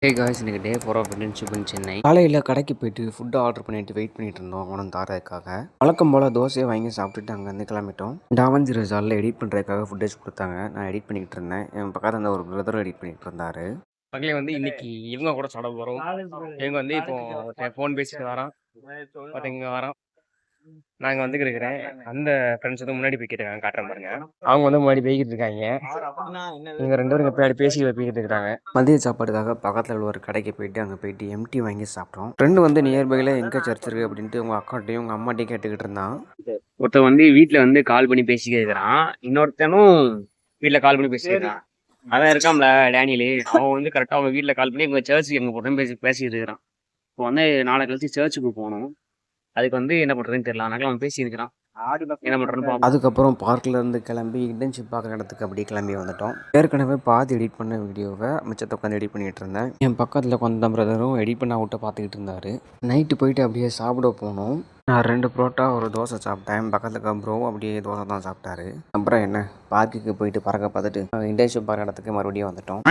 Hey guys, இன்னைக்கு டே 4 of internship இன் சென்னை. காலையில் கடைக்கு போயிட்டு ஃபுட்டு ஆர்டர் பண்ணிட்டு வெயிட் பண்ணிட்டு இருந்தோம் அவனும் தாரதுக்காக. வழக்கம் போல் தோசையை வாங்கி சாப்பிட்டுட்டு அங்கேருந்து கிளம்பிட்டோம். டாவன்சி ரெசார்ட்டில் எடிட் பண்ணுறதுக்காக ஃபுட்டேஜ் கொடுத்தாங்க. நான் எடிட் பண்ணிக்கிட்டு இருந்தேன். என் பக்கத்தில் இருந்த ஒரு பிரதரும் எடிட் பண்ணிட்டு இருந்தாரு. பக்கத்துல வந்து இன்னைக்கு இவங்க கூட சாப்பிட போகிறோம். இவங்க வந்து இப்போ ஃபோன் பேசிட்டு வரோம். பார்த்தீங்க வரோம். நாங்கள் வந்து இருக்கிறேன். அந்த ஃப்ரெண்ட்ஸ் வந்து முன்னாடி போய்கிட்டு இருக்காங்க, காட்டுறேன் பாருங்க. அவங்க வந்து முன்னாடி போய்கிட்டு இருக்காங்க. இவங்க ரெண்டு பேரும் பின்னாடி போய்கிட்டு இருக்காங்க. மதிய சாப்பாடுக்காக பக்கத்தில் ஒரு கடைக்கு போயிட்டு அங்கே போயிட்டு எம்டி வாங்கி சாப்பிட்டோம். ஃப்ரெண்டு வந்து நியர்பையில் எங்கே சர்ச் இருக்கு அப்படின்ட்டு உங்கள் அக்காட்டையும் உங்கள் அம்மாட்டையும் கேட்டுக்கிட்டு இருந்தான். ஒருத்தன் வந்து வீட்டில் வந்து கால் பண்ணி பேசிக்கிட்டு இருக்கிறான். இன்னொருத்தனும் வீட்டில் கால் பண்ணி பேசிக்கிறான். அதான் இருக்கான்ல டேனியலு, அவன் வந்து கரெக்டாக அவங்க வீட்டில் கால் பண்ணி எங்கள் சர்ச்சுக்கு எங்கே போகிறோம் பேசிக்கிட்டு இருக்கிறான். இப்போ வந்து நாளை கழிச்சு சர்ச்சுக்கு போகணும். அதுக்கு வந்து என்ன பண்ணுறதுன்னு தெரியல. அதனால அவன் பேசியிருக்கிறான். என்ன பண்ணுறோன்னு. அதுக்கப்புறம் பார்க்கில் இருந்து கிளம்பி இன்டர்ன்ஷிப் பார்க்குற இடத்துக்கு அப்படியே கிளம்பி வந்துட்டோம். ஏற்கனவே பாதி எடிட் பண்ண வீடியோவை மிச்சத்தை உட்காந்து எடிட் பண்ணிகிட்டு இருந்தேன். என் பக்கத்தில் உட்காந்த பிரதரும் எடிட் பண்ண அவுட்டை பார்த்துக்கிட்டு இருந்தார். நைட்டு போயிட்டு அப்படியே சாப்பிட போனோம். நான் 2 புரோட்டா ஒரு தோசை சாப்பிட்டேன். பக்கத்தில் ப்ரோ அப்படியே தோசை தான் சாப்பிட்டாரு. அப்புறம் என்ன, பார்க்குக்கு போயிட்டு பறக்க பார்த்துட்டு இன்டர்ன்ஷிப் பார்க்குற இடத்துக்கு மறுபடியும் வந்துட்டோம்.